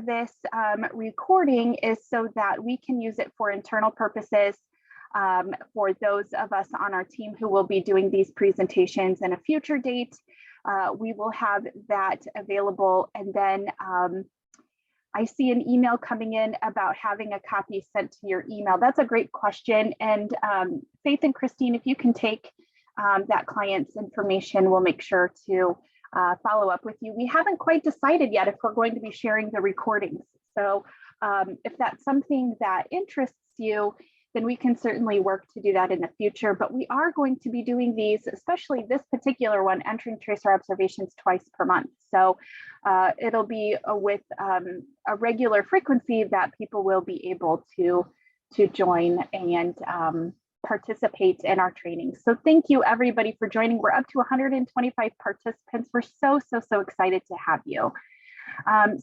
this recording is so that we can use it for internal purposes for those of us on our team who will be doing these presentations in a future date. We will have that available. And then I see an email coming in about having a copy sent to your email. That's a great question. And Faith and Christine, if you can take that client's information, we'll make sure to follow up with you. We haven't quite decided yet if we're going to be sharing the recordings. So if that's something that interests you, then we can certainly work to do that in the future. But we are going to be doing these, especially this particular one, entering tracer observations twice per month. So it'll be with a regular frequency that people will be able to join and participate in our training. So thank you everybody for joining. We're up to 125 participants. We're so excited to have you.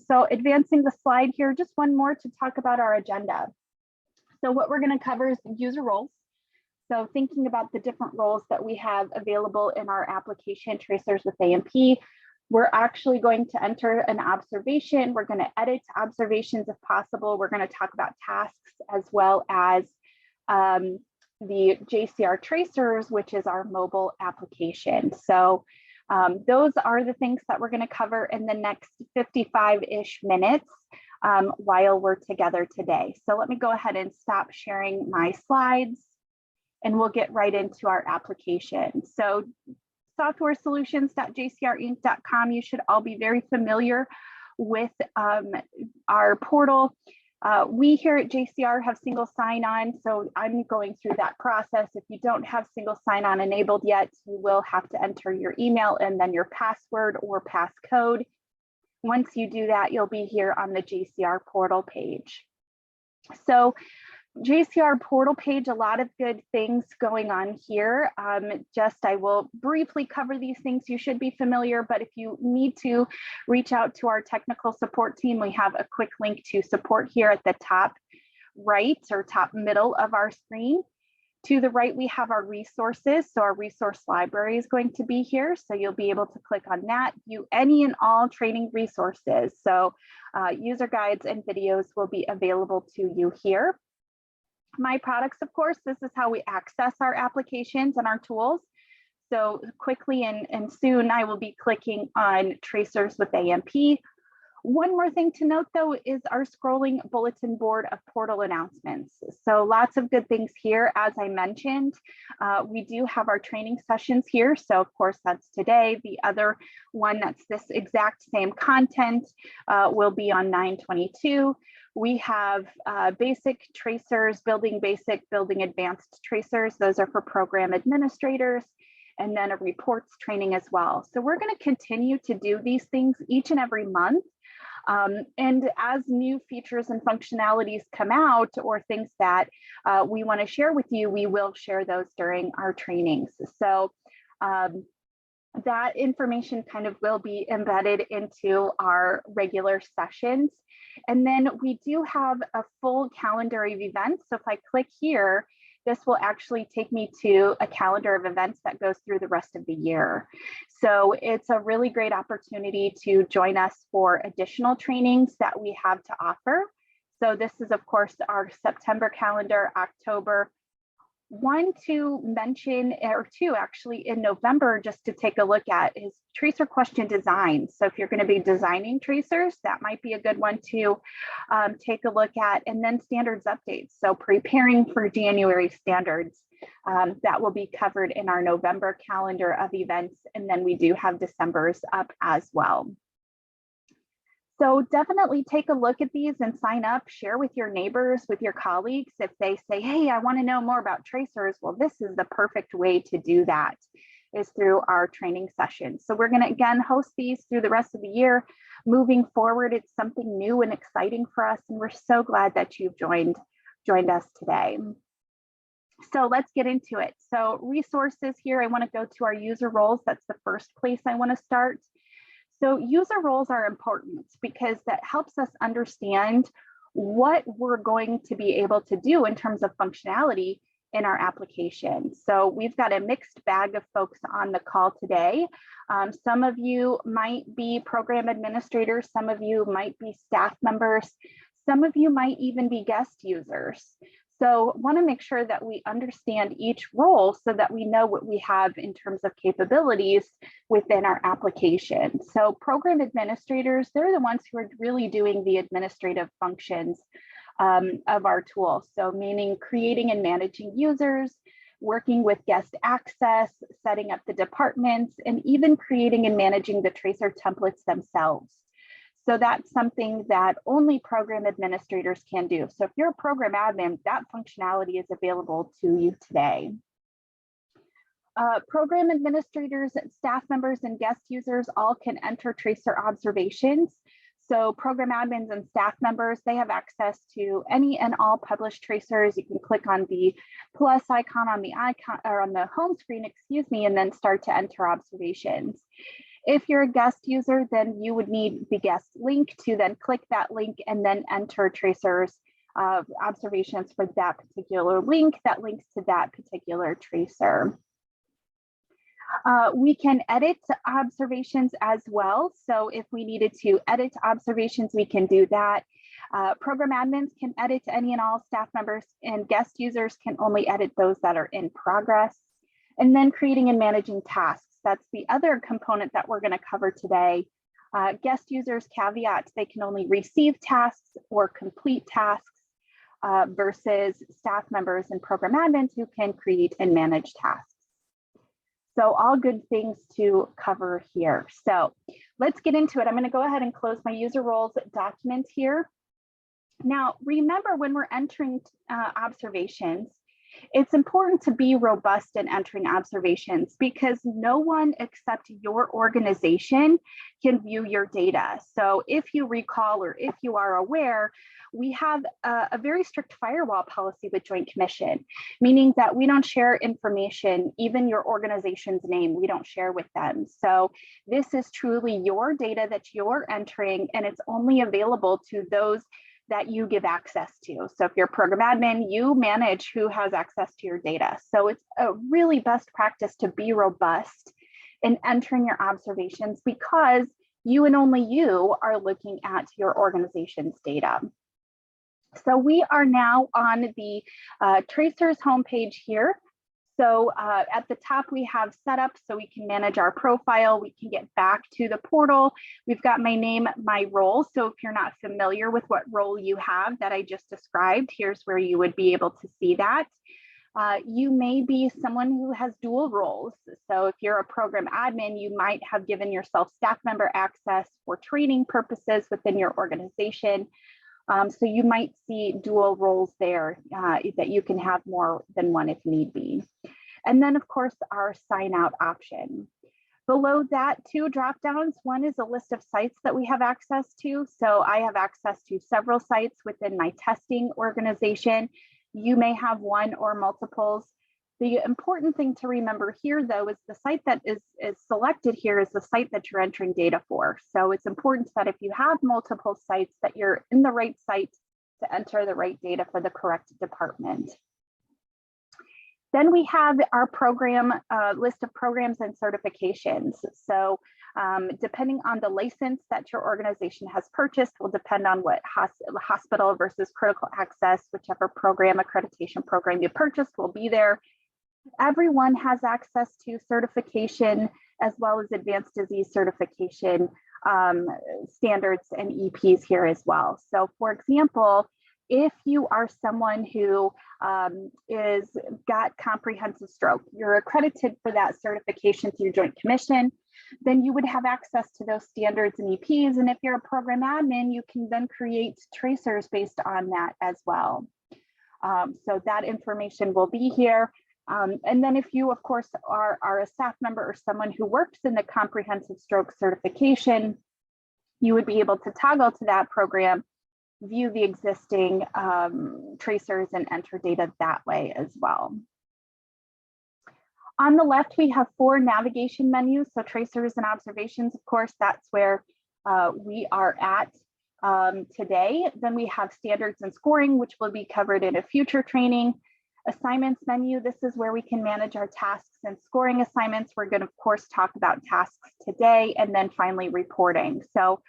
So advancing the slide here, just one more to talk about our agenda. So what we're going to cover is user roles. So thinking about the different roles that we have available in our application, Tracers with AMP, we're actually going to enter an observation. We're going to edit observations if possible. We're going to talk about tasks as well as the JCR Tracers, which is our mobile application. So those are the things that we're going to cover in the next 55-ish minutes while we're together today. So let me go ahead and stop sharing my slides and we'll get right into our application. So softwaresolutions.jcrinc.com, you should all be very familiar with our portal. We here at JCR have single sign-on, so I'm going through that process. If you don't have single sign-on enabled yet, you will have to enter your email and then your password or passcode. Once you do that, you'll be here on the JCR portal page. So JCR portal page, a lot of good things going on here. I will briefly cover these things. You should be familiar, but if you need to reach out to our technical support team, we have a quick link to support here at the top right or top middle of our screen. To the right, we have our resources. So our resource library is going to be here. So you'll be able to click on that, view any and all training resources. So user guides and videos will be available to you here. My products, of course, this is how we access our applications and our tools. So quickly and soon I will be clicking on Tracers with AMP. One more thing to note, though, is our scrolling bulletin board of portal announcements. So lots of good things here. As I mentioned, we do have our training sessions here. So of course, that's today. The other one that's this exact same content will be on 9/22. We have basic tracers, building basic, building advanced tracers. Those are for program administrators. And then a reports training as well. So we're going to continue to do these things each and every month. And as new features and functionalities come out or things that we want to share with you, we will share those during our trainings. So that information kind of will be embedded into our regular sessions. And then we do have a full calendar of events. So if I click here, this will actually take me to a calendar of events that goes through the rest of the year. So it's a really great opportunity to join us for additional trainings that we have to offer. So this is, of course, our September calendar, October. One to mention, or two actually in November, just to take a look at, is tracer question design. So if you're going to be designing tracers, that might be a good one to take a look at. And then standards updates. So preparing for January standards, that will be covered in our November calendar of events. And then we do have December's up as well. So definitely take a look at these and sign up, share with your neighbors, with your colleagues. If they say, hey, I want to know more about tracers, well, this is the perfect way to do that, is through our training sessions. So we're going to, again, host these through the rest of the year. Moving forward, it's something new and exciting for us, and we're so glad that you've joined us today. So let's get into it. So resources here, I want to go to our user roles. That's the first place I want to start. So user roles are important because that helps us understand what we're going to be able to do in terms of functionality in our application. So we've got a mixed bag of folks on the call today. Some of you might be program administrators, some of you might be staff members, some of you might even be guest users. So want to make sure that we understand each role so that we know what we have in terms of capabilities within our application. So program administrators, they're the ones who are really doing the administrative functions of our tool. So meaning creating and managing users, working with guest access, setting up the departments, and even creating and managing the tracer templates themselves. So that's something that only program administrators can do. So if you're a program admin, that functionality is available to you today. Program administrators, staff members, and guest users all can enter tracer observations. So program admins and staff members, they have access to any and all published tracers. You can click on the plus icon on the icon or on the home screen, excuse me, and then start to enter observations. If you're a guest user, then you would need the guest link to then click that link and then enter tracers observations for that particular link that links to that particular tracer. We can edit observations as well. So if we needed to edit observations, we can do that. Program admins can edit any and all staff members, and guest users can only edit those that are in progress. And then creating and managing tasks. That's the other component that we're going to cover today. Guest users, caveat, they can only receive tasks or complete tasks versus staff members and program admins who can create and manage tasks. So all good things to cover here. So let's get into it. I'm going to go ahead and close my user roles document here. Now, remember when we're entering observations, it's important to be robust in entering observations because no one except your organization can view your data. So if you recall or if you are aware, we have a very strict firewall policy with Joint Commission, meaning that we don't share information, even your organization's name, we don't share with them. So this is truly your data that you're entering, and it's only available to those that you give access to. So if you're a program admin, you manage who has access to your data. So it's a really best practice to be robust in entering your observations because you and only you are looking at your organization's data. So we are now on the Tracers homepage here. So at the top, we have setup so we can manage our profile. We can get back to the portal. We've got my name, my role. So if you're not familiar with what role you have that I just described, here's where you would be able to see that. You may be someone who has dual roles. So if you're a program admin, you might have given yourself staff member access for training purposes within your organization. So you might see dual roles there that you can have more than one if need be. And then of course, our sign out option. Below that, two drop downs. One is a list of sites that we have access to. So I have access to several sites within my testing organization. You may have one or multiples. The important thing to remember here, though, is the site that is selected here is the site that you're entering data for. So it's important that if you have multiple sites, that you're in the right site to enter the right data for the correct department. Then we have our program list of programs and certifications. So depending on the license that your organization has purchased will depend on what hospital versus critical access, whichever program, accreditation program you purchased will be there. Everyone has access to certification as well as advanced disease certification standards and EPs here as well. So for example, if you are someone who is got comprehensive stroke, you're accredited for that certification through Joint Commission, then you would have access to those standards and EPs. And if you're a program admin, you can then create tracers based on that as well. So that information will be here. And then if you, of course, are a staff member or someone who works in the comprehensive stroke certification, you would be able to toggle to that program, view the existing tracers and enter data that way as well. On the left, we have 4 navigation menus. So tracers and observations, of course, that's where we are at today. Then we have standards and scoring, which will be covered in a future training. Assignments menu, this is where we can manage our tasks and scoring assignments. We're going to, of course, talk about tasks today, and then finally reporting. So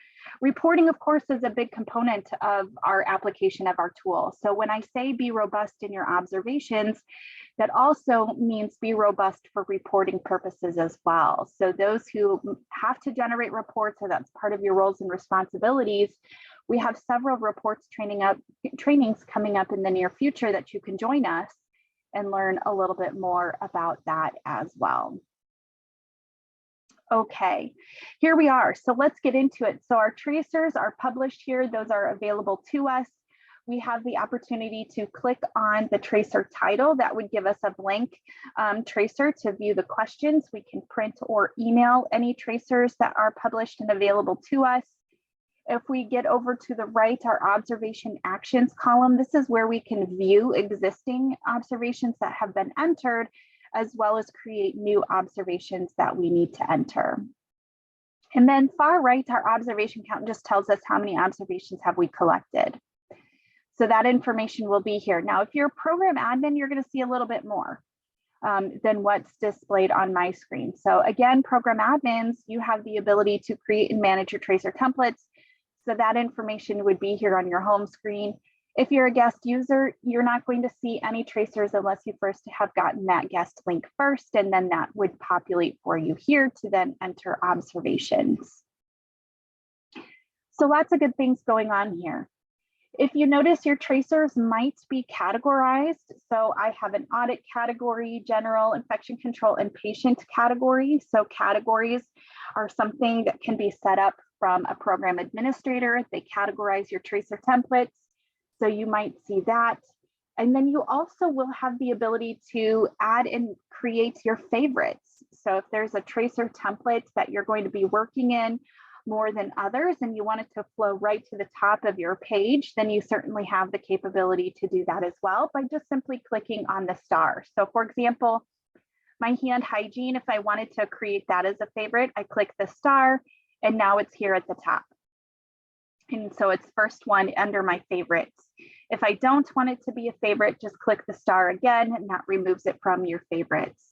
reporting, of course, is a big component of our application of our tool. So when I say be robust in your observations, that also means be robust for reporting purposes as well. So those who have to generate reports, or that's part of your roles and responsibilities, we have several reports trainings coming up in the near future that you can join us and learn a little bit more about that as well. Okay, here we are. So let's get into it. So our tracers are published here. Those are available to us. We have the opportunity to click on the tracer title. That would give us a blank tracer to view the questions. We can print or email any tracers that are published and available to us. If we get over to the right, our observation actions column, this is where we can view existing observations that have been entered, as well as create new observations that we need to enter. And then far right, our observation count just tells us how many observations have we collected. So that information will be here. Now, if you're a program admin, you're going to see a little bit more than what's displayed on my screen. So again, program admins, you have the ability to create and manage your tracer templates. So that information would be here on your home screen. If you're a guest user, you're not going to see any tracers unless you first have gotten that guest link first, and then that would populate for you here to then enter observations. So lots of good things going on here. If you notice, your tracers might be categorized. So I have an audit category, general, infection control, and patient category. So categories are something that can be set up from a program administrator. They categorize your tracer templates. So you might see that. And then you also will have the ability to add and create your favorites. So if there's a tracer template that you're going to be working in more than others, and you want it to flow right to the top of your page, then you certainly have the capability to do that as well by just simply clicking on the star. So for example, my hand hygiene, if I wanted to create that as a favorite, I click the star, and now it's here at the top. And so it's first one under my favorites. If I don't want it to be a favorite, just click the star again, and that removes it from your favorites.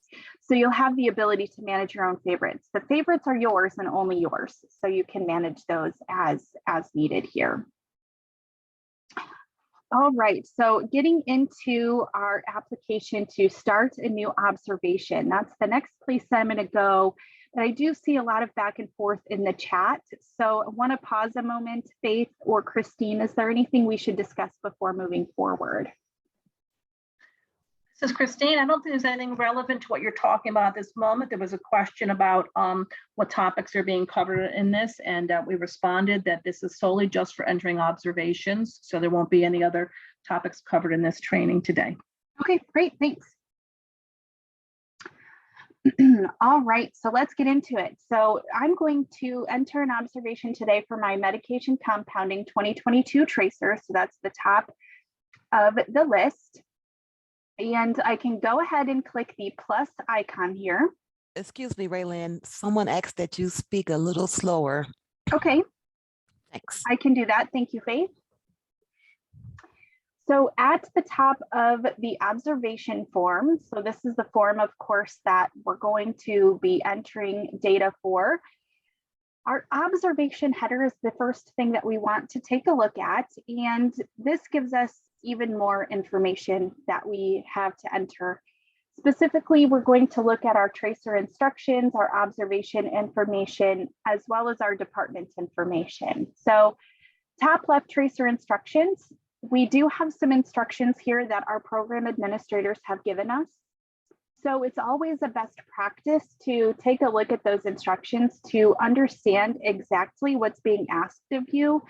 So you'll have the ability to manage your own favorites. The favorites are yours and only yours, so you can manage those as needed here. All right, so getting into our application to start a new observation. That's the next place I'm going to go. But I do see a lot of back and forth in the chat. So I want to pause a moment. Faith or Christine, is there anything we should discuss before moving forward? This is Christine. I don't think there's anything relevant to what you're talking about at this moment. There was a question about what topics are being covered in this, and we responded that this is solely just for entering observations. So there won't be any other topics covered in this training today. Okay, great, thanks. All right, so let's get into it. So I'm going to enter an observation today for my medication compounding 2022 tracer. So that's the top of the list. And I can go ahead and click the plus icon here. Excuse me, Raylyn, someone asked that you speak a little slower. Okay. Thanks. I can do that. Thank you, Faith. So at the top of the observation form, so this is the form, of course, that we're going to be entering data for. Our observation header is the first thing that we want to take a look at, and this gives us even more information that we have to enter. Specifically, we're going to look at our tracer instructions, our observation information, as well as our department information. So top left, tracer instructions. We do have some instructions here that our program administrators have given us. So it's always a best practice to take a look at those instructions to understand exactly what's being asked of you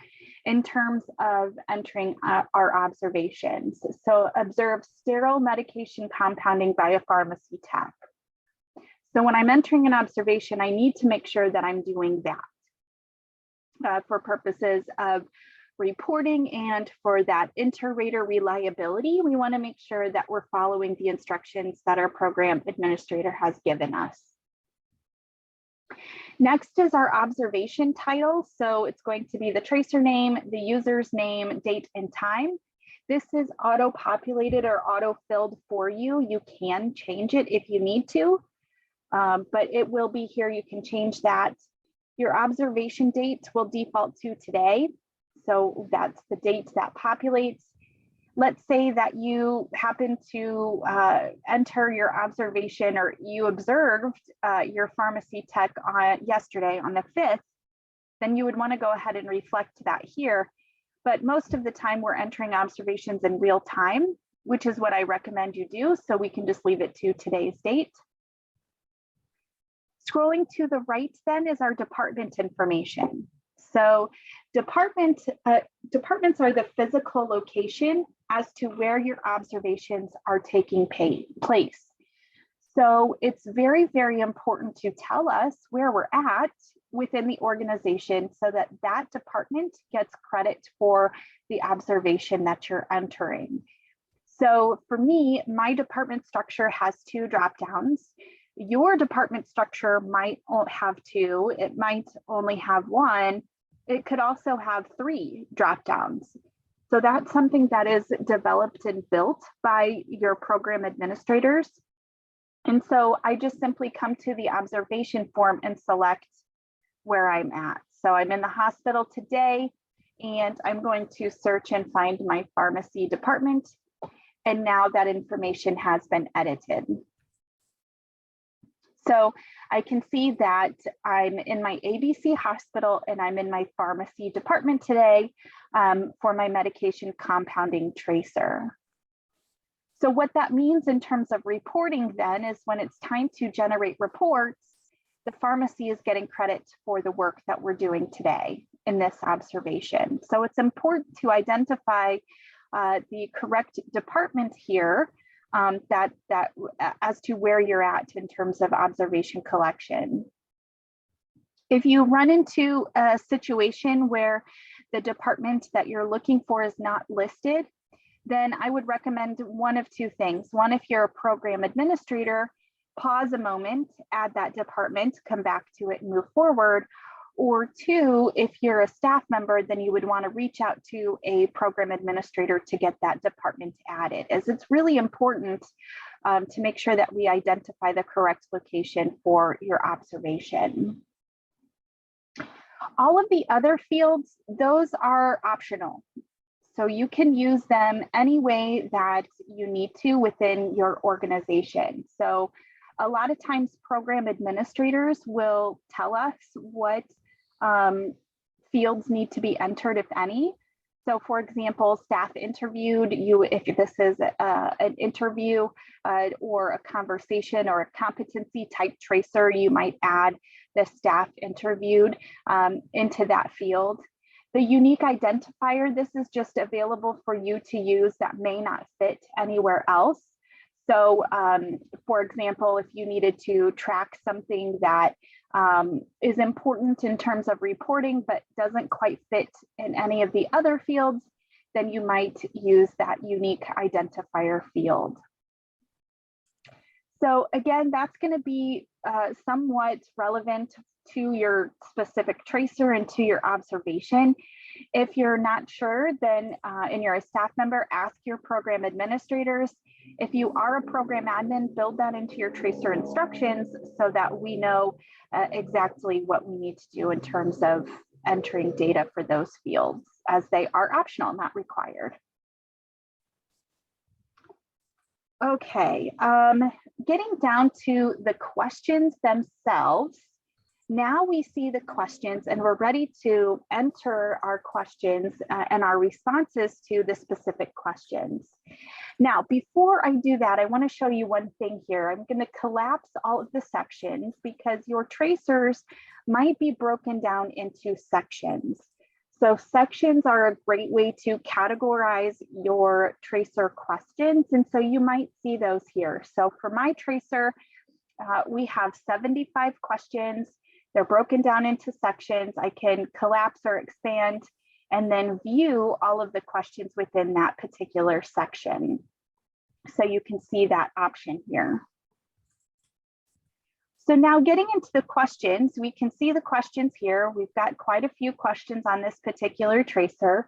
in terms of entering our observations. So observe sterile medication compounding by a pharmacy tech. So when I'm entering an observation, I need to make sure that I'm doing that for purposes of reporting, and for that inter-rater reliability, we want to make sure that we're following the instructions that our program administrator has given us. Next is our observation title. So it's going to be the tracer name, the user's name, date, and time. This is auto-populated or auto-filled for you. You can change it if you need to, but it will be here. You can change that. Your observation date will default to today. So that's the date that populates. Let's say that you happen to enter your observation, or you observed your pharmacy tech yesterday on the 5th, then you would want to go ahead and reflect that here. But most of the time we're entering observations in real time, which is what I recommend you do. So we can just leave it to today's date. Scrolling to the right then is our department information. So departments are the physical location as to where your observations are taking place. So it's very, very important to tell us where we're at within the organization so that that department gets credit for the observation that you're entering. So for me, my department structure has 2 drop downs. Your department structure might have 2, it might only have 1. It could also have 3 drop downs. So that's something that is developed and built by your program administrators. And so I just simply come to the observation form and select where I'm at. So I'm in the hospital today, and I'm going to search and find my pharmacy department. And now that information has been edited. So I can see that I'm in my ABC hospital and I'm in my pharmacy department today for my medication compounding tracer. So what that means in terms of reporting then is when it's time to generate reports, the pharmacy is getting credit for the work that we're doing today in this observation. So it's important to identify the correct department here as to where you're at in terms of observation collection. If you run into a situation where the department that you're looking for is not listed, then I would recommend one of 2 things. One, if you're a program administrator, pause a moment, add that department, come back to it and move forward. Or 2, if you're a staff member, then you would want to reach out to a program administrator to get that department added, as it's really important to make sure that we identify the correct location for your observation. All of the other fields, those are optional. So you can use them any way that you need to within your organization. So a lot of times program administrators will tell us what fields need to be entered, if any. So for example, staff interviewed, if this is an interview or a conversation or a competency type tracer, you might add the staff interviewed into that field. The unique identifier, this is just available for you to use that may not fit anywhere else. So for example, if you needed to track something that is important in terms of reporting, but doesn't quite fit in any of the other fields, then you might use that unique identifier field. So again, that's going to be somewhat relevant to your specific tracer and to your observation. If you're not sure, then and you're a staff member, ask your program administrators. If you are a program admin, build that into your tracer instructions so that we know exactly what we need to do in terms of entering data for those fields, as they are optional, not required. Okay, getting down to the questions themselves. Now we see the questions and we're ready to enter our questions and our responses to the specific questions. Now, before I do that, I want to show you one thing here. I'm going to collapse all of the sections because your tracers might be broken down into sections. So sections are a great way to categorize your tracer questions. And so you might see those here. So for my tracer, we have 75 questions. They're broken down into sections. I can collapse or expand and then view all of the questions within that particular section. So you can see that option here. So now getting into the questions, we can see the questions here. We've got quite a few questions on this particular tracer.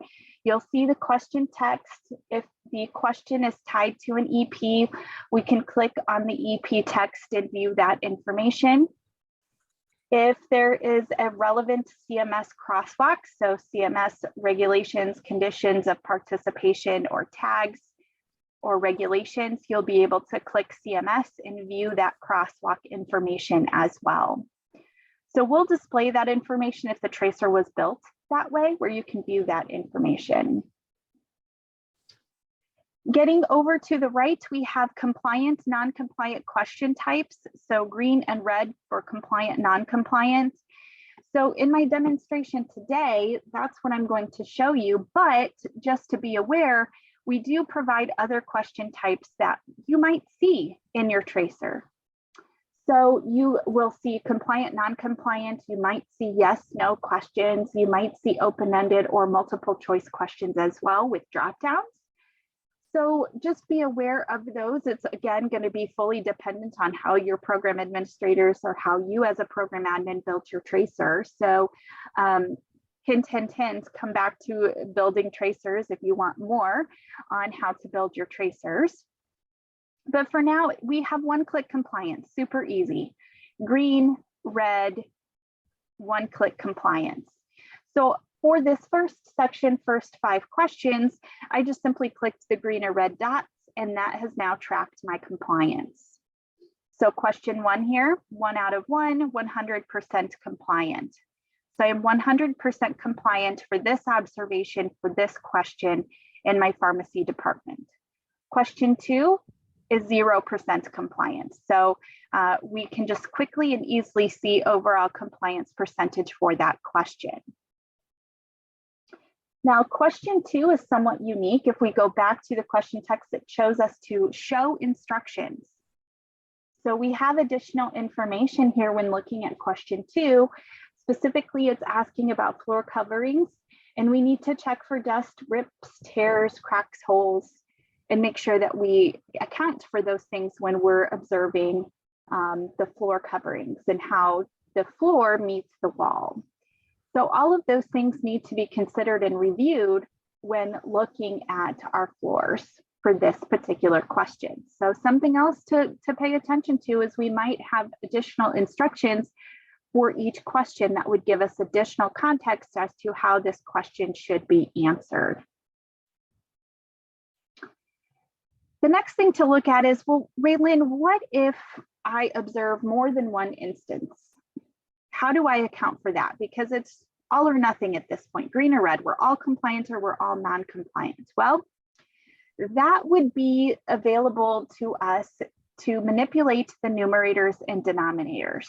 You'll see the question text. If the question is tied to an EP, we can click on the EP text and view that information. If there is a relevant CMS crosswalk, so CMS regulations, conditions of participation, or tags or regulations, you'll be able to click CMS and view that crosswalk information as well. So we'll display that information if the tracer was built that way, where you can view that information. Getting over to the right, we have compliant, non-compliant question types. So green and red for compliant, non-compliant. So in my demonstration today, that's what I'm going to show you. But just to be aware, we do provide other question types that you might see in your tracer. So you will see compliant, non-compliant. You might see yes, no questions. You might see open-ended or multiple choice questions as well with dropdowns. So just be aware of those. It's again going to be fully dependent on how your program administrators or how you as a program admin built your tracer. So hint, hint, hint, come back to building tracers if you want more on how to build your tracers. But for now, we have one-click compliance, super easy. Green, red, one-click compliance. So for this first section, first 5 questions, I just simply clicked the green or red dots, and that has now tracked my compliance. So question 1 here, 1 out of 1, 100% compliant. So I'm 100% compliant for this observation for this question in my pharmacy department. Question 2 is 0% compliant. So we can just quickly and easily see overall compliance percentage for that question. Now, question 2 is somewhat unique. If we go back to the question text, it shows us to show instructions. So we have additional information here when looking at question 2. Specifically, it's asking about floor coverings, and we need to check for dust, rips, tears, cracks, holes, and make sure that we account for those things when we're observing the floor coverings and how the floor meets the wall. So all of those things need to be considered and reviewed when looking at our floors for this particular question. So something else to pay attention to is we might have additional instructions for each question that would give us additional context as to how this question should be answered. The next thing to look at is, well, Raylin, what if I observe more than one instance? How do I account for that? Because it's all or nothing at this point, green or red, we're all compliant or we're all non-compliant. Well, that would be available to us to manipulate the numerators and denominators.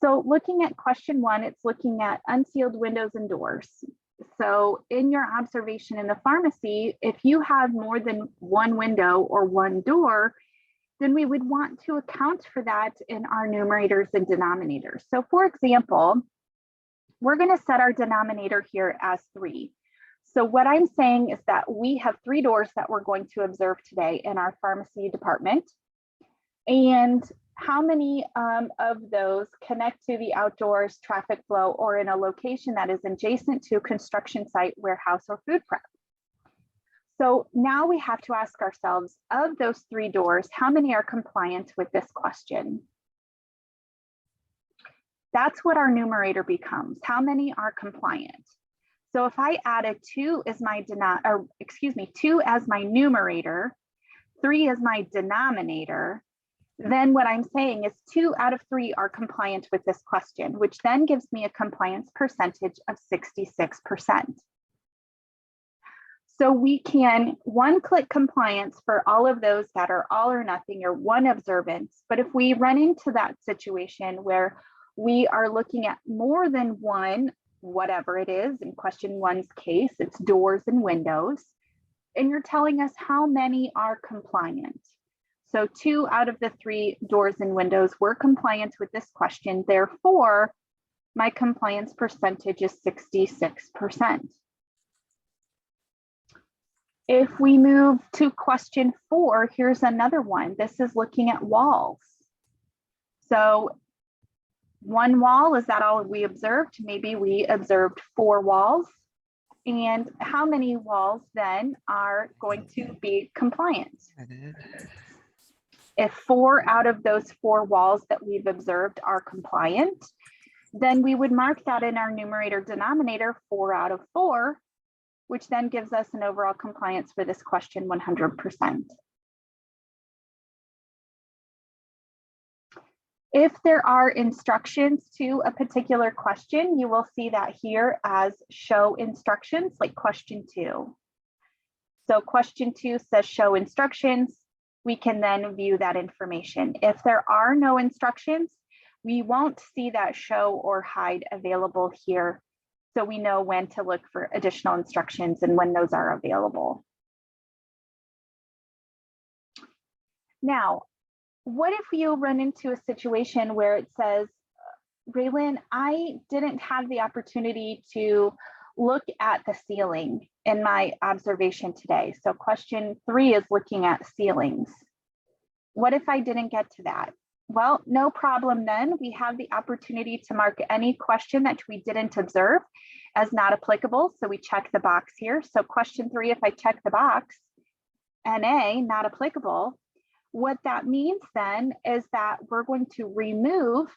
So looking at question 1, it's looking at unsealed windows and doors. So in your observation in the pharmacy, if you have more than one window or one door, then we would want to account for that in our numerators and denominators. So for example, we're going to set our denominator here as 3. So what I'm saying is that we have 3 doors that we're going to observe today in our pharmacy department. And how many of those connect to the outdoors traffic flow or in a location that is adjacent to a construction site, warehouse, or food prep? So now we have to ask ourselves, of those 3 doors, how many are compliant with this question? That's what our numerator becomes. How many are compliant? So if I added 2 as my 2 as my numerator, 3 as my denominator, then what I'm saying is 2 out of 3 are compliant with this question, which then gives me a compliance percentage of 66%. So we can one-click compliance for all of those that are all or nothing or one observance. But if we run into that situation where we are looking at more than one, whatever it is, in question 1's case, it's doors and windows, and you're telling us how many are compliant. So 2 out of the 3 doors and windows were compliant with this question. Therefore, my compliance percentage is 66%. If we move to question 4, here's another one. This is looking at walls. So 1 wall, is that all we observed? Maybe we observed 4 walls. and how many walls then are going to be compliant. If 4 out of those 4 walls that we've observed are compliant, then we would mark that in our numerator denominator 4 out of 4, which then gives us an overall compliance for this question 100%. If there are instructions to a particular question, you will see that here as show instructions, like question 2. So question 2 says show instructions. We can then view that information. If there are no instructions, we won't see that show or hide available here. So we know when to look for additional instructions and when those are available. Now, what if you run into a situation where it says, Raylin, I didn't have the opportunity to look at the ceiling in my observation today. So question 3 is looking at ceilings. What if I didn't get to that? Well, no problem then. We have the opportunity to mark any question that we didn't observe as not applicable. So we check the box here. So question 3, if I check the box, NA, not applicable, what that means then is that we're going to remove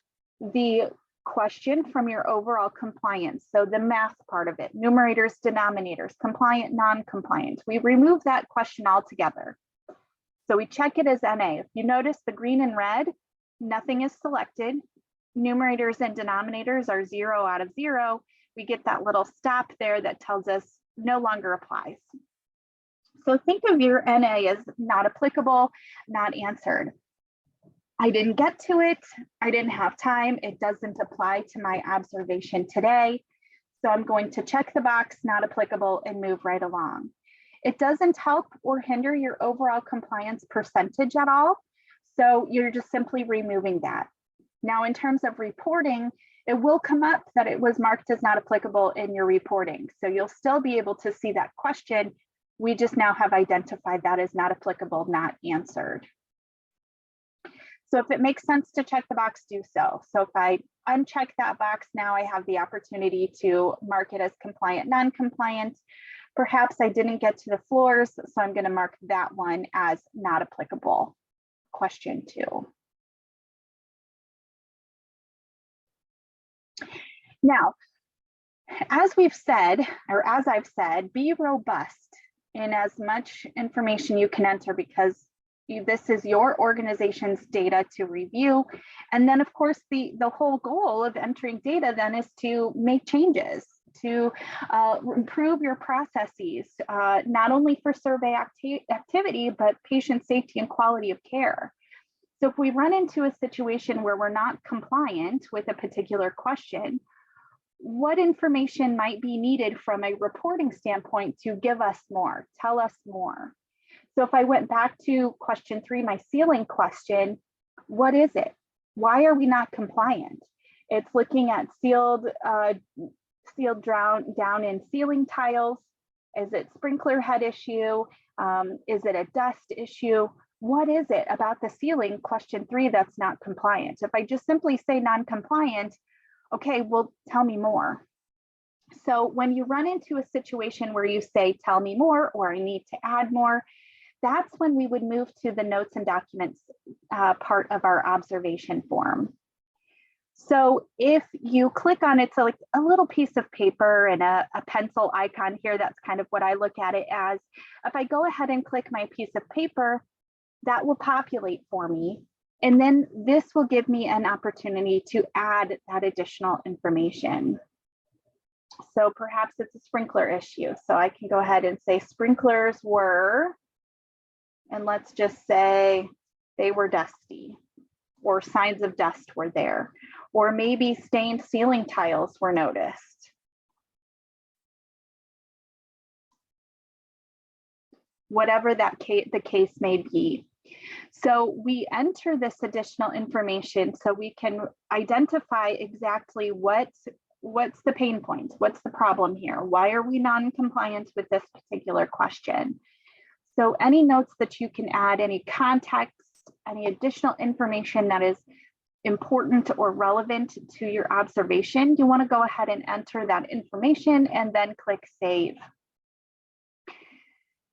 the question from your overall compliance. So the math part of it, numerators, denominators, compliant, non-compliant. We remove that question altogether. So we check it as NA. If you notice the green and red, nothing is selected. Numerators and denominators are 0 out of 0. We get that little stop there that tells us no longer applies. So think of your NA as not applicable, not answered. I didn't get to it. I didn't have time. It doesn't apply to my observation today. So I'm going to check the box, not applicable, and move right along. It doesn't help or hinder your overall compliance percentage at all. So you're just simply removing that. Now, in terms of reporting, it will come up that it was marked as not applicable in your reporting. So you'll still be able to see that question. We just now have identified that as not applicable, not answered. So if it makes sense to check the box, do so. So if I uncheck that box, now I have the opportunity to mark it as compliant, non-compliant. Perhaps I didn't get to the floors, so I'm going to mark that one as not applicable. Question 2. Now, as we've said, or as I've said, be robust in as much information you can enter, because this is your organization's data to review. And then of course, the whole goal of entering data then is to make changes, to improve your processes, not only for survey activity, but patient safety and quality of care. So if we run into a situation where we're not compliant with a particular question, what information might be needed from a reporting standpoint to give us more, tell us more? So if I went back to question 3, my ceiling question, what is it? Why are we not compliant? It's looking at sealed down in ceiling tiles. Is it sprinkler head issue? Is it a dust issue? What is it about the ceiling, question 3, that's not compliant? If I just simply say non-compliant, okay, well, tell me more. So when you run into a situation where you say, tell me more, or I need to add more, that's when we would move to the notes and documents part of our observation form. So if you click on it, so like a little piece of paper and a pencil icon here, that's kind of what I look at it as. If I go ahead and click my piece of paper, that will populate for me. And then this will give me an opportunity to add that additional information. So perhaps it's a sprinkler issue. So I can go ahead and say sprinklers were, and let's just say they were dusty, or signs of dust were there, or maybe stained ceiling tiles were noticed. Whatever the case may be. So we enter this additional information so we can identify exactly what's the pain point, what's the problem here, why are we non-compliant with this particular question. So any notes that you can add, any context, any additional information that is important or relevant to your observation, you want to go ahead and enter that information and then click Save.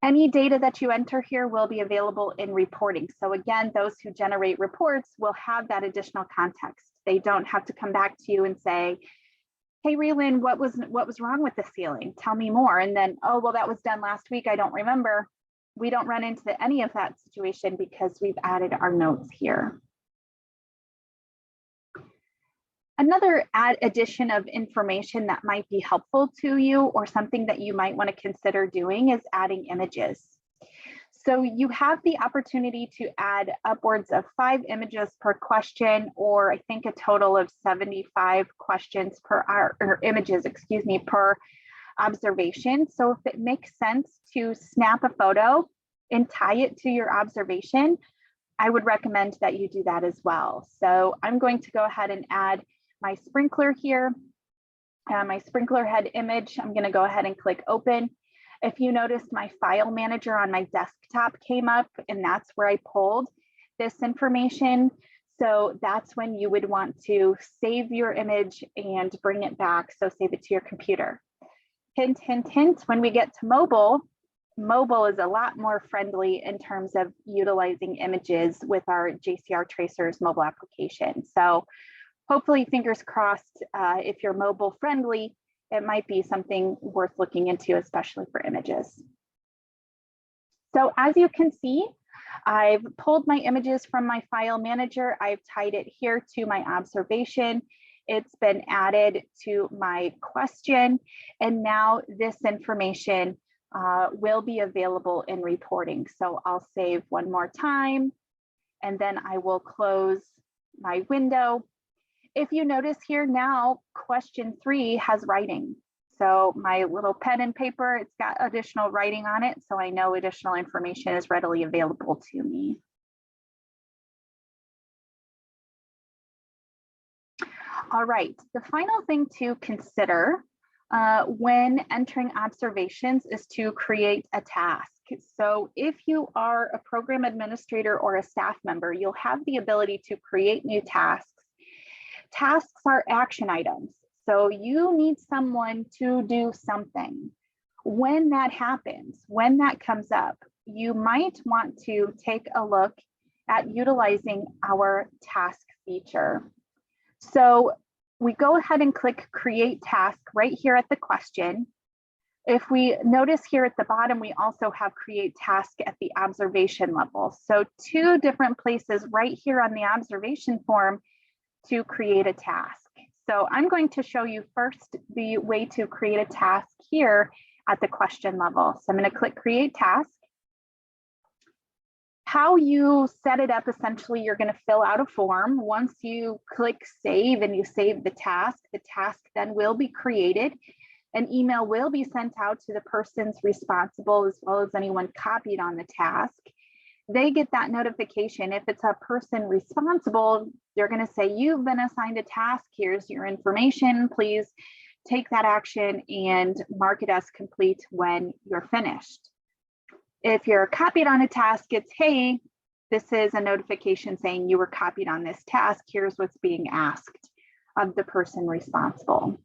Any data that you enter here will be available in reporting. So again, those who generate reports will have that additional context. They don't have to come back to you and say, hey, Raylan, what was wrong with the ceiling? Tell me more. And then, oh, well, that was done last week. I don't remember. We don't run into any of that situation because we've added our notes here. Another addition of information that might be helpful to you or something that you might want to consider doing is adding images. So you have the opportunity to add upwards of 5 images per question, or I think a total of 75 questions per hour, or images, excuse me, per observation. So if it makes sense to snap a photo and tie it to your observation, I would recommend that you do that as well. So I'm going to go ahead and add my sprinkler here, my sprinkler head image. I'm going to go ahead and click open. If you noticed, my file manager on my desktop came up, and that's where I pulled this information. So that's when you would want to save your image and bring it back. So save it to your computer. Hint, hint, hint, when we get to mobile, mobile is a lot more friendly in terms of utilizing images with our JCR Tracers mobile application. So hopefully, fingers crossed, if you're mobile friendly, it might be something worth looking into, especially for images. So as you can see, I've pulled my images from my file manager. I've tied it here to my observation. It's been added to my question. And now this information will be available in reporting. So I'll save one more time, and then I will close my window. If you notice here now, question 3 has writing. So my little pen and paper, it's got additional writing on it. So I know additional information is readily available to me. All right, the final thing to consider when entering observations is to create a task. So if you are a program administrator or a staff member, you'll have the ability to create new tasks. Tasks are action items. So you need someone to do something. When that happens, when that comes up, you might want to take a look at utilizing our task feature. So we go ahead and click create task right here at the question. If we notice here at the bottom, we also have create task at the observation level. So 2 different places right here on the observation form to create a task. So I'm going to show you first the way to create a task here at the question level. So I'm going to click create task. How you set it up, essentially, you're going to fill out a form. Once you click save and you save the task then will be created. An email will be sent out to the persons responsible as well as anyone copied on the task. They get that notification. If it's a person responsible, they're going to say, you've been assigned a task. Here's your information. Please take that action and mark it as complete when you're finished. If you're copied on a task, it's, hey, this is a notification saying you were copied on this task. Here's what's being asked of the person responsible.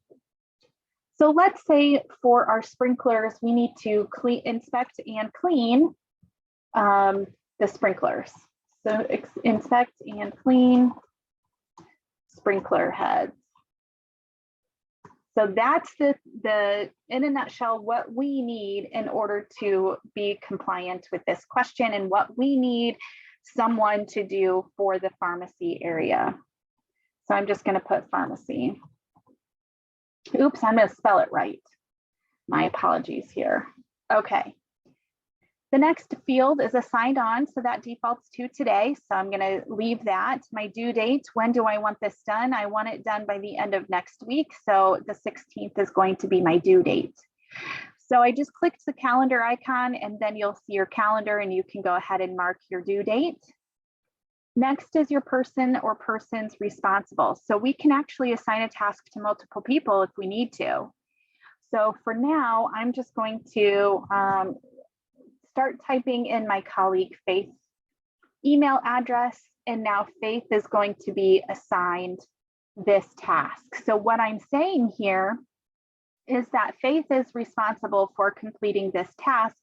So let's say for our sprinklers, we need to inspect and clean the sprinklers. So inspect and clean sprinkler heads. So that's the in a nutshell, what we need in order to be compliant with this question and what we need someone to do for the pharmacy area. So I'm just going to put pharmacy. Oops, I'm going to spell it right. My apologies here. Okay. The next field is assigned on, so that defaults to today. So I'm going to leave that. My due date, when do I want this done? I want it done by the end of next week. So the 16th is going to be my due date. So I just clicked the calendar icon, and then you'll see your calendar and you can go ahead and mark your due date. Next is your person or persons responsible. So we can actually assign a task to multiple people if we need to. So for now, I'm just going to start typing in my colleague Faith's email address and now Faith is going to be assigned this task. So what I'm saying here is that Faith is responsible for completing this task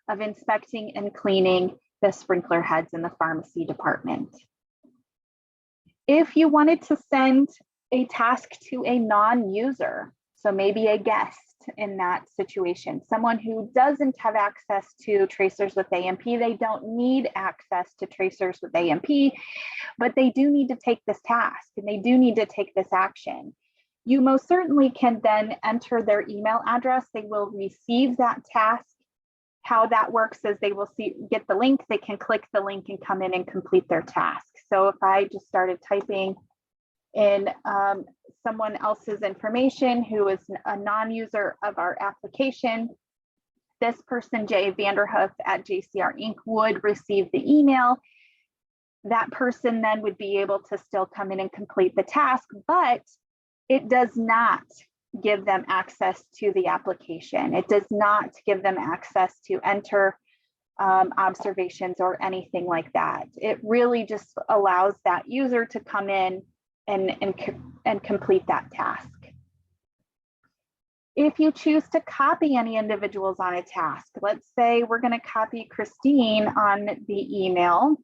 of inspecting and cleaning the sprinkler heads in the pharmacy department. If you wanted to send a task to a non-user, so maybe a guest in that situation, someone who doesn't have access to tracers with AMP, they don't need access to tracers with AMP, but they do need to take this task and they do need to take this action. You most certainly can then enter their email address. They will receive that task. How that works is they will get the link, they can click the link and come in and complete their task. So if I just started typing in someone else's information who is a non-user of our application, this person, Jay Vanderhoof at JCR Inc. would receive the email. That person then would be able to still come in and complete the task, but it does not give them access to the application. It does not give them access to enter observations or anything like that. It really just allows that user to come in and complete that task. If you choose to copy any individuals on a task, let's say we're going to copy Christine on the email.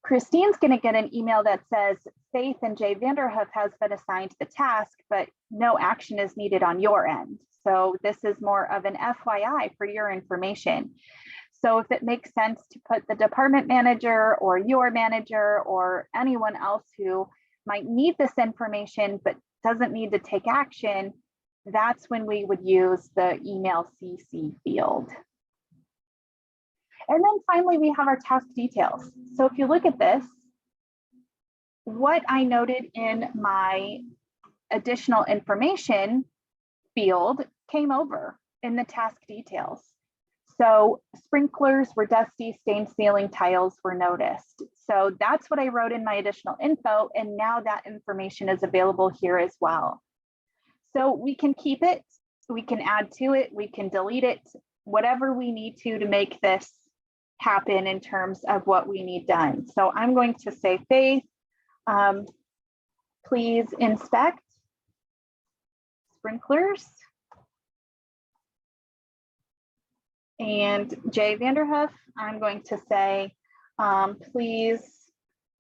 Christine's going to get an email that says, Faith and Jay Vanderhoof has been assigned the task, but no action is needed on your end. So this is more of an FYI for your information. So if it makes sense to put the department manager or your manager or anyone else who might need this information but doesn't need to take action, that's when we would use the email CC field. And then finally, we have our task details. So if you look at this, what I noted in my additional information field came over in the task details. So sprinklers were dusty, stained ceiling tiles were noticed. So that's what I wrote in my additional info. And now that information is available here as well. So we can keep it, we can add to it, we can delete it, whatever we need to make this happen in terms of what we need done. So I'm going to say, Faith, please inspect sprinklers. And Jay Vanderhoof, I'm going to say, please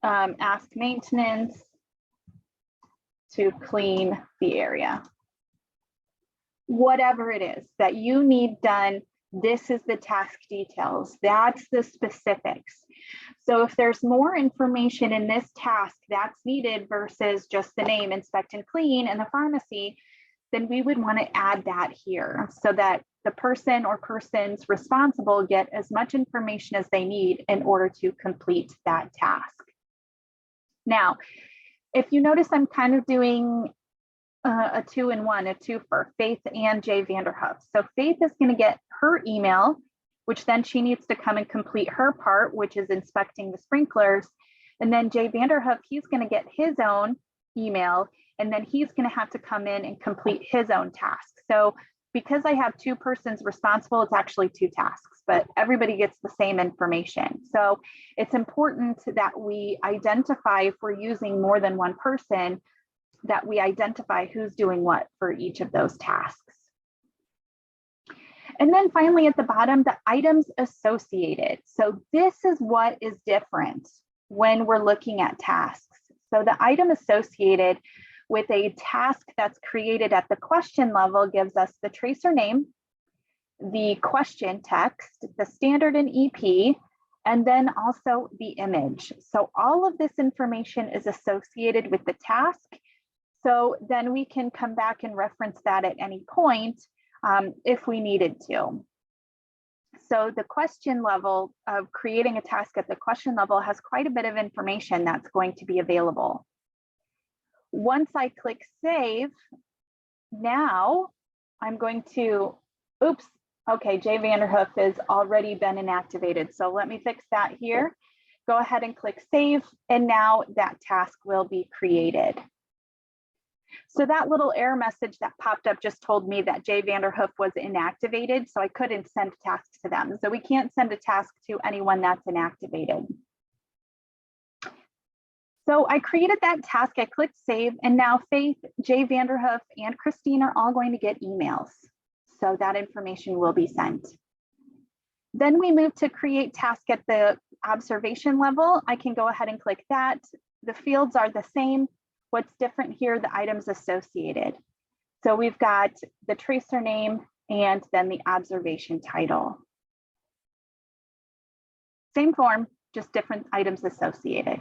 ask maintenance to clean the area. Whatever it is that you need done, this is the task details. That's the specifics. So if there's more information in this task that's needed versus just the name inspect and clean in the pharmacy, then we would want to add that here so that the person or persons responsible get as much information as they need in order to complete that task. Now, if you notice, I'm kind of doing a 2-in-1, a twofer, Faith and Jay Vanderhoof. So Faith is going to get her email, which then she needs to come and complete her part, which is inspecting the sprinklers. And then Jay Vanderhoof, he's going to get his own email, and then he's going to have to come in and complete his own task. So because I have two persons responsible, it's actually two tasks, but everybody gets the same information. So it's important that we identify, if we're using more than one person, that we identify who's doing what for each of those tasks. And then finally at the bottom, the items associated. So this is what is different when we're looking at tasks. So the item associated with a task that's created at the question level gives us the tracer name, the question text, the standard and EP, and then also the image. So all of this information is associated with the task. So then we can come back and reference that at any point if we needed to. So the question level of creating a task at the question level has quite a bit of information that's going to be available. Once I click save, now I'm going to, oops, okay, Jay Vanderhoof has already been inactivated. So let me fix that here. Go ahead and click save, and now that task will be created. So that little error message that popped up just told me that Jay Vanderhoof was inactivated, so I couldn't send tasks to them. So we can't send a task to anyone that's inactivated. So I created that task, I clicked save, and now Faith, Jay Vanderhoof, and Christine are all going to get emails. So that information will be sent. Then we move to create task at the observation level. I can go ahead and click that. The fields are the same. What's different here, the items associated. So we've got the tracer name and then the observation title. Same form, just different items associated.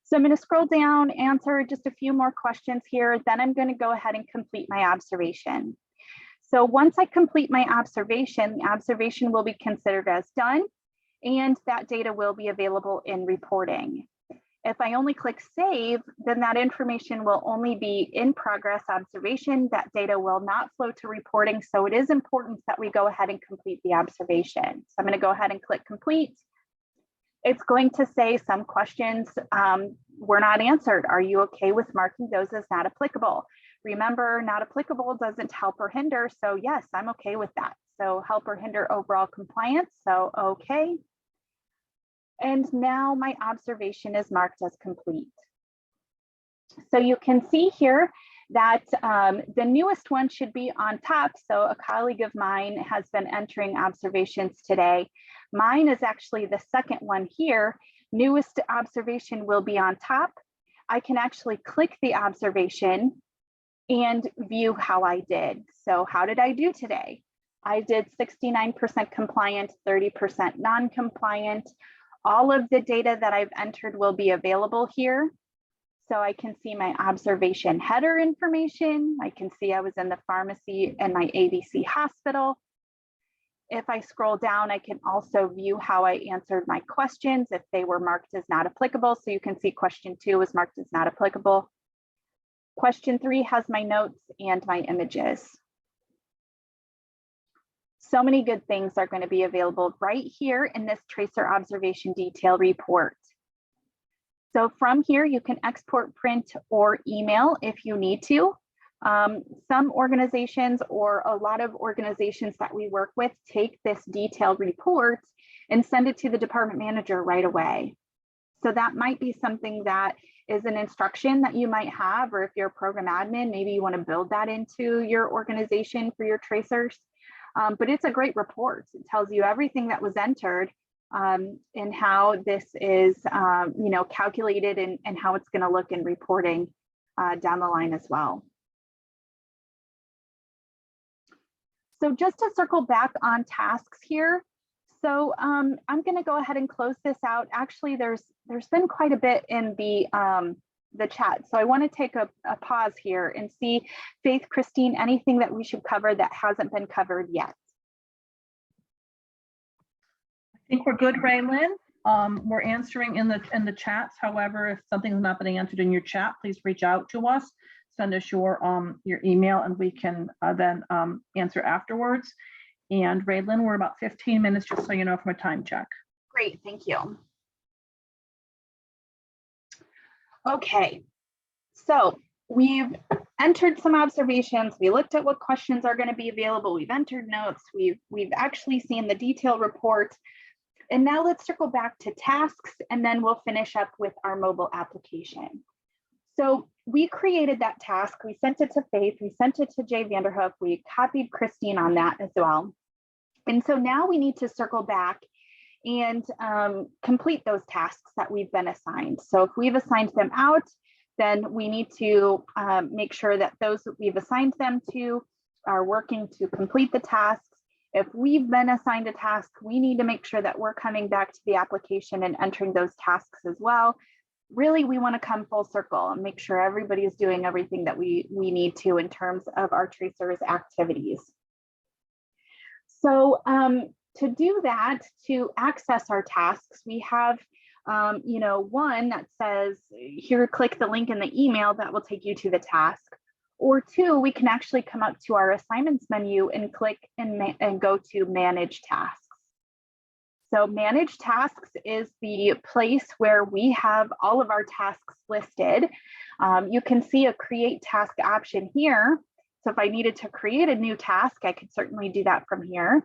So I'm going to scroll down, answer just a few more questions here. Then I'm going to go ahead and complete my observation. So once I complete my observation, the observation will be considered as done, and that data will be available in reporting. If I only click save, then that information will only be in progress observation. That data will not flow to reporting. So it is important that we go ahead and complete the observation. So I'm going to go ahead and click complete. It's going to say some questions were not answered. Are you okay with marking those as not applicable? Remember, not applicable doesn't help or hinder. So yes, I'm okay with that. So help or hinder overall compliance. So okay. And now my observation is marked as complete. So you can see here that the newest one should be on top. So a colleague of mine has been entering observations today. Mine is actually the second one here. Newest observation will be on top. I can actually click the observation and view how I did. So how did I do today? I did 69% compliant, 30% non-compliant. All of the data that I've entered will be available here. So I can see my observation header information. I can see I was in the pharmacy and my ABC hospital. If I scroll down, I can also view how I answered my questions if they were marked as not applicable. So you can see question 2 was marked as not applicable. Question 3 has my notes and my images. So many good things are going to be available right here in this tracer observation detail report. So from here, you can export, print, or email if you need to. Some organizations or a lot of organizations that we work with take this detailed report and send it to the department manager right away. So that might be something that is an instruction that you might have, or if you're a program admin, maybe you want to build that into your organization for your tracers. But it's a great report. It tells you everything that was entered and how this is calculated and how it's going to look in reporting down the line as well. So just to circle back on tasks here. So I'm going to go ahead and close this out. Actually, there's been quite a bit in the chat. So I want to take a pause here and see, Faith, Christine, anything that we should cover that hasn't been covered yet. I think we're good, Raylyn. We're answering in the chats. However, if something's not been answered in your chat, please reach out to us. Send us your email and we can then answer afterwards. And Raylyn, we're about 15 minutes, just so you know, from a time check. Great, thank you. Okay, so we've entered some observations. We looked at what questions are going to be available. We've entered notes. We've actually seen the detailed report. And now let's circle back to tasks, and then we'll finish up with our mobile application. So we created that task. We sent it to Faith. We sent it to Jay Vanderhoof. We copied Christine on that as well. And so now we need to circle back and complete those tasks that we've been assigned. So if we've assigned them out, then we need to make sure that those that we've assigned them to are working to complete the tasks. If we've been assigned a task, we need to make sure that we're coming back to the application and entering those tasks as well. Really, we want to come full circle and make sure everybody is doing everything that we need to in terms of our tracers activities. So to do that, to access our tasks, we have one that says, here, click the link in the email that will take you to the task. Or 2, we can actually come up to our assignments menu and click and go to manage tasks. So manage tasks is the place where we have all of our tasks listed. You can see a create task option here. So if I needed to create a new task, I could certainly do that from here.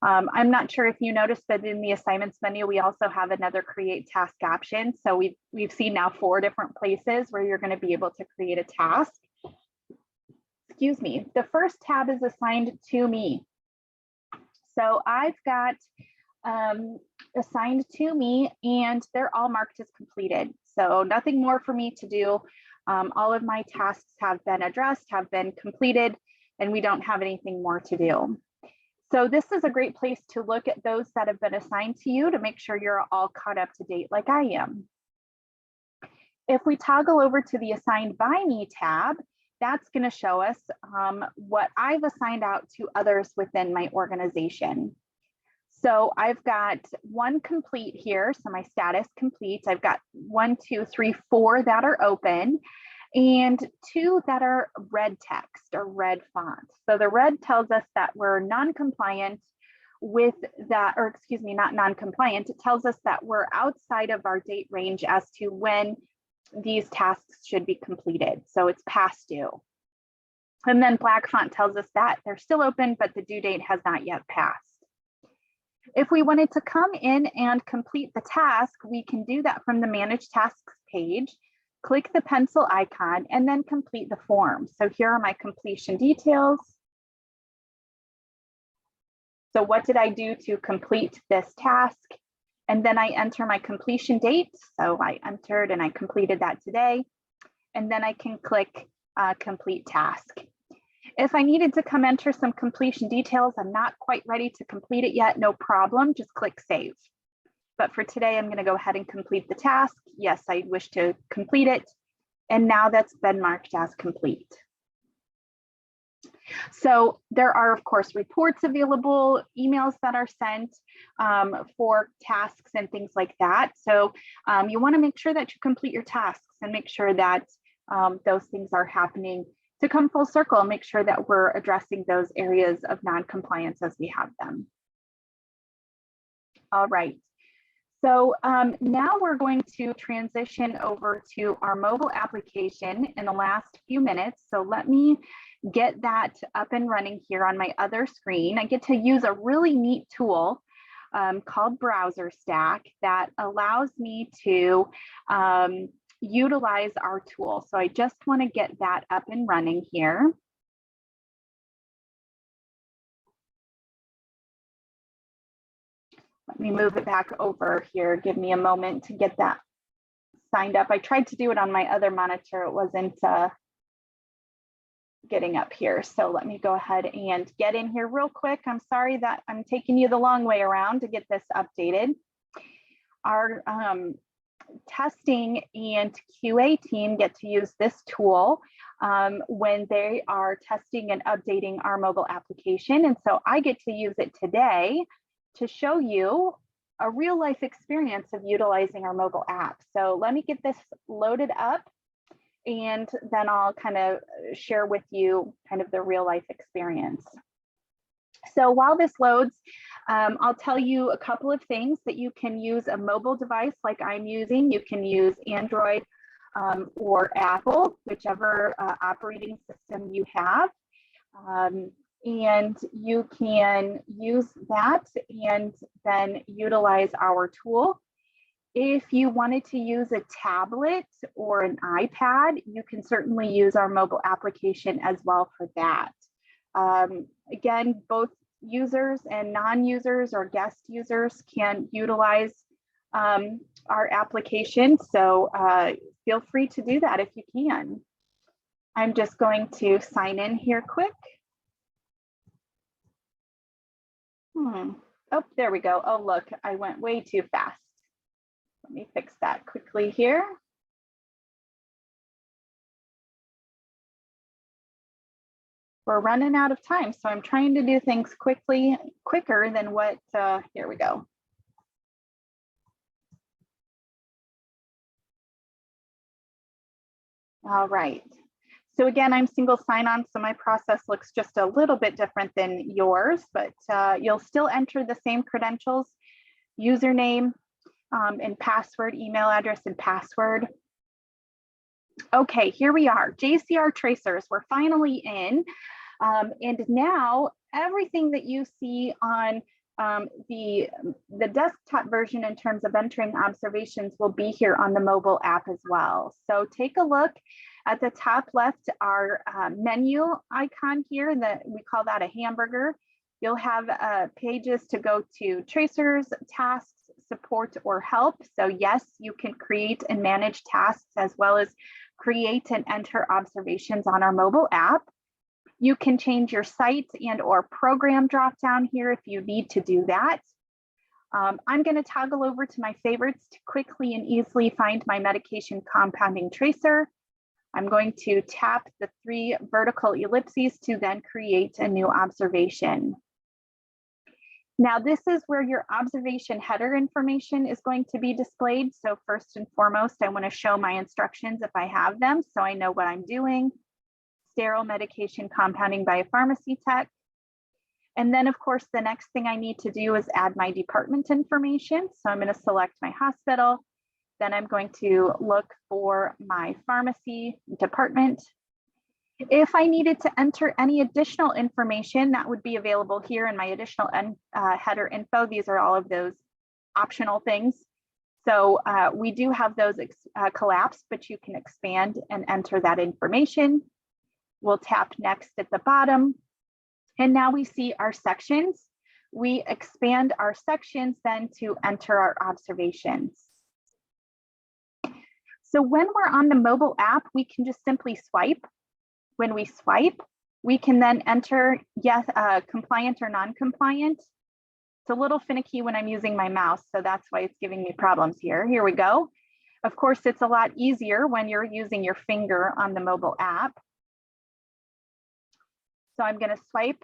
I'm not sure if you noticed that in the assignments menu, we also have another create task option. So we've seen now 4 different places where you're going to be able to create a task. Excuse me. The first tab is assigned to me. So I've got assigned to me, and they're all marked as completed. So nothing more for me to do. All of my tasks have been addressed, have been completed, and we don't have anything more to do. So this is a great place to look at those that have been assigned to you to make sure you're all caught up to date like I am. If we toggle over to the Assigned by Me tab, that's going to show us what I've assigned out to others within my organization. So I've got 1 complete here, so my status complete. I've got 1, 2, 3, 4 that are open, and 2 that are red text or red font. So the red tells us that we're non-compliant with that, or excuse me, not non-compliant. It tells us that we're outside of our date range as to when these tasks should be completed. So it's past due. And then black font tells us that they're still open, but the due date has not yet passed. If we wanted to come in and complete the task, we can do that from the Manage Tasks page, click the pencil icon, and then complete the form. So here are my completion details. So what did I do to complete this task? And then I enter my completion date. So I entered and I completed that today. And then I can click complete task. If I needed to come enter some completion details, I'm not quite ready to complete it yet, no problem, just click save. But for today, I'm going to go ahead and complete the task. Yes, I wish to complete it. And now that's been marked as complete. So there are, of course, reports available, emails that are sent for tasks and things like that. So you want to make sure that you complete your tasks and make sure that those things are happening to come full circle and make sure that we're addressing those areas of non-compliance as we have them. All right. So now we're going to transition over to our mobile application in the last few minutes. So let me get that up and running here on my other screen. I get to use a really neat tool called Browser Stack that allows me to utilize our tool. So I just want to get that up and running here. Let me move it back over here. Give me a moment to get that signed up. I tried to do it on my other monitor. It wasn't getting up here. So let me go ahead and get in here real quick. I'm sorry that I'm taking you the long way around to get this updated. Our testing and QA team get to use this tool when they are testing and updating our mobile application. And so I get to use it today to show you a real life experience of utilizing our mobile app. So let me get this loaded up and then I'll kind of share with you kind of the real life experience. So while this loads, I'll tell you a couple of things that you can use a mobile device like I'm using. You can use Android or Apple, whichever operating system you have. And you can use that and then utilize our tool. If you wanted to use a tablet or an iPad, you can certainly use our mobile application as well for that. Again, both users and non-users or guest users can utilize our application. So feel free to do that if you can. I'm just going to sign in here quick. Oh, there we go. Oh, look, I went way too fast. Let me fix that quickly here. We're running out of time, so I'm trying to do things quicker than what, here we go. All right. So again, I'm single sign-on, so my process looks just a little bit different than yours, but you'll still enter the same credentials, username and password, email address and password. Okay, here we are, JCR tracers. We're finally in. And now everything that you see on the desktop version in terms of entering observations will be here on the mobile app as well. So take a look at the top left, our menu icon here, that we call that a hamburger. You'll have pages to go to tracers, tasks, support, or help. So yes, you can create and manage tasks as well as create and enter observations on our mobile app. You can change your site and or program drop down here if you need to do that. I'm going to toggle over to my favorites to quickly and easily find my medication compounding tracer. I'm going to tap the 3 vertical ellipses to then create a new observation. Now, this is where your observation header information is going to be displayed. So first and foremost, I want to show my instructions if I have them, so I know what I'm doing. Sterile medication compounding by a pharmacy tech. And then, of course, the next thing I need to do is add my department information. So I'm going to select my hospital. Then I'm going to look for my pharmacy department. If I needed to enter any additional information, that would be available here in my additional header info. These are all of those optional things. So we do have those collapsed, but you can expand and enter that information. We'll tap next at the bottom. And now we see our sections. We expand our sections then to enter our observations. So when we're on the mobile app, we can just simply swipe. When we swipe, we can then enter yes, compliant or non-compliant. It's a little finicky when I'm using my mouse, so that's why it's giving me problems here. Here we go. Of course, it's a lot easier when you're using your finger on the mobile app. So I'm going to swipe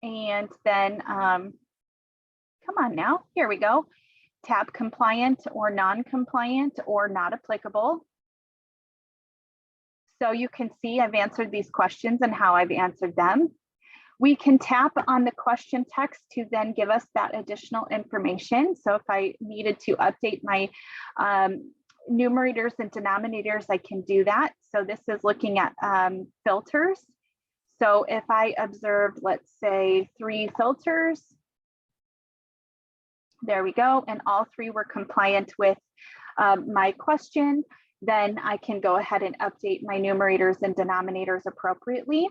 and then, come on now, here we go. Tap compliant or non-compliant or not applicable. So you can see I've answered these questions and how I've answered them. We can tap on the question text to then give us that additional information. So if I needed to update my numerators and denominators, I can do that. So this is looking at filters. So if I observed, let's say 3 filters, there we go, and all 3 were compliant with my question, then I can go ahead and update my numerators and denominators appropriately.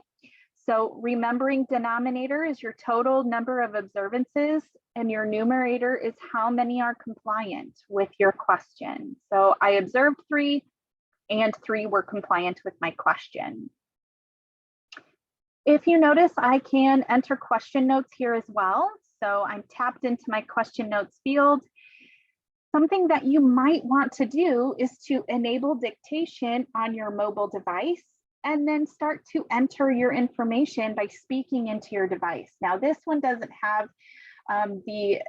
So remembering denominator is your total number of observances and your numerator is how many are compliant with your question. So I observed 3 and 3 were compliant with my question. If you notice, I can enter question notes here as well. So I'm tapped into my question notes field. Something that you might want to do is to enable dictation on your mobile device and then start to enter your information by speaking into your device. Now, this one doesn't have the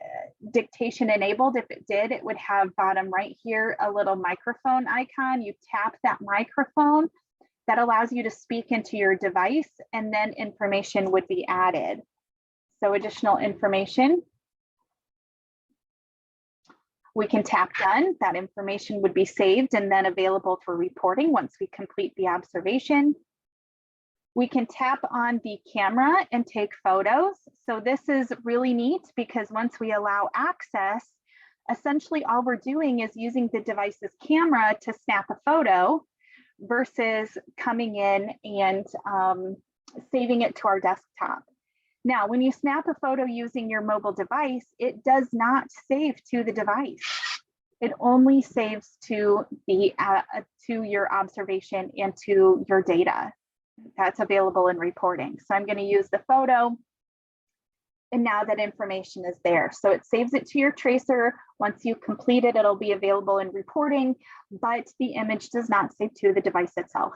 dictation enabled. If it did, it would have bottom right here a little microphone icon. You tap that microphone. That allows you to speak into your device and then information would be added. So additional information. We can tap done. That information would be saved and then available for reporting once we complete the observation. We can tap on the camera and take photos. So this is really neat because once we allow access, essentially all we're doing is using the device's camera to snap a photo versus coming in and saving it to our desktop. Now, when you snap a photo using your mobile device, it does not save to the device. It only saves to the to your observation and to your data that's available in reporting. So I'm going to use the photo. And now that information is there. So it saves it to your tracer. Once you complete it, it'll be available in reporting, but the image does not save to the device itself.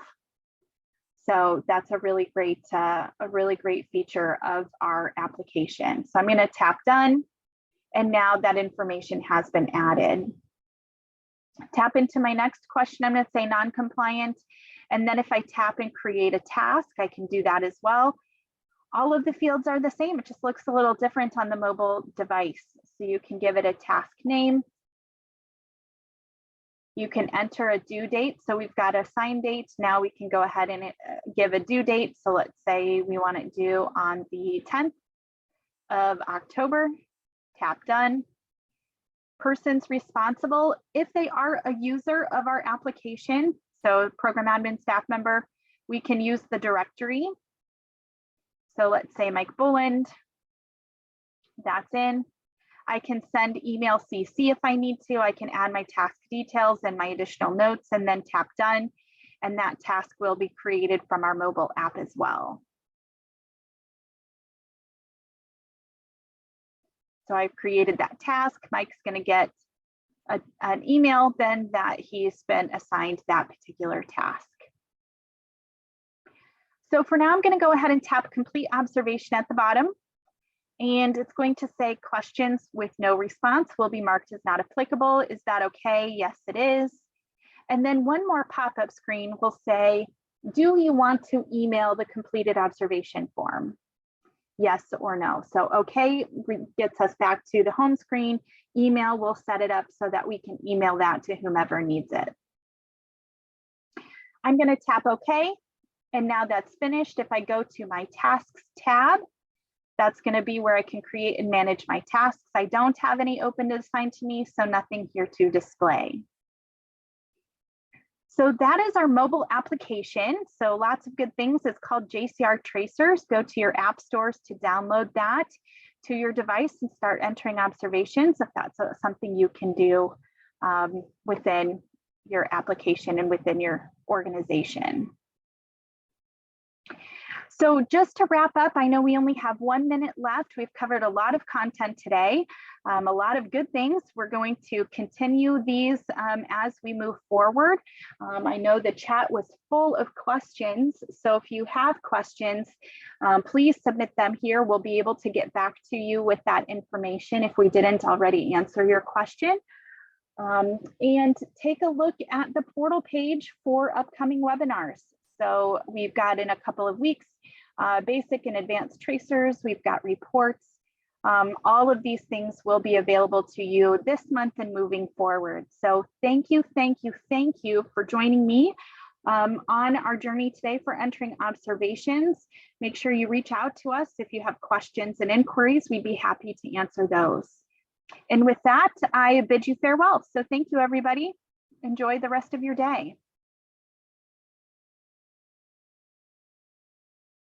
So that's a really great feature of our application. So I'm going to tap done. And now that information has been added. Tap into my next question. I'm going to say non-compliant. And then if I tap and create a task, I can do that as well. All of the fields are the same. It just looks a little different on the mobile device. So you can give it a task name. You can enter a due date. So we've got a sign date. Now we can go ahead and give a due date. So let's say we want it due on the 10th of October. Tap done. Persons responsible, if they are a user of our application, so program admin, staff member, we can use the directory. So let's say Mike Boland, that's in. I can send email CC if I need to. I can add my task details and my additional notes and then tap done. And that task will be created from our mobile app as well. So I've created that task. Mike's going to get an email then that he's been assigned that particular task. So for now, I'm going to go ahead and tap complete observation at the bottom. And it's going to say questions with no response will be marked as not applicable. Is that okay? Yes, it is. And then one more pop-up screen will say, do you want to email the completed observation form? Yes or no. So okay gets us back to the home screen. Email will set it up so that we can email that to whomever needs it. I'm going to tap OK. And now that's finished. If I go to my tasks tab, that's going to be where I can create and manage my tasks. I don't have any open assigned to me, so nothing here to display. So that is our mobile application. So lots of good things. It's called JCR Tracers. Go to your app stores to download that to your device and start entering observations if that's something you can do within your application and within your organization. So just to wrap up, I know we only have 1 minute left. We've covered a lot of content today, a lot of good things. We're going to continue these as we move forward. I know the chat was full of questions. So if you have questions, please submit them here. We'll be able to get back to you with that information if we didn't already answer your question. And take a look at the portal page for upcoming webinars. So we've got in a couple of weeks, basic and advanced tracers, we've got reports. All of these things will be available to you this month and moving forward. So thank you for joining me on our journey today for entering observations. Make sure you reach out to us if you have questions and inquiries. We'd be happy to answer those. And with that, I bid you farewell. So thank you, everybody. Enjoy the rest of your day.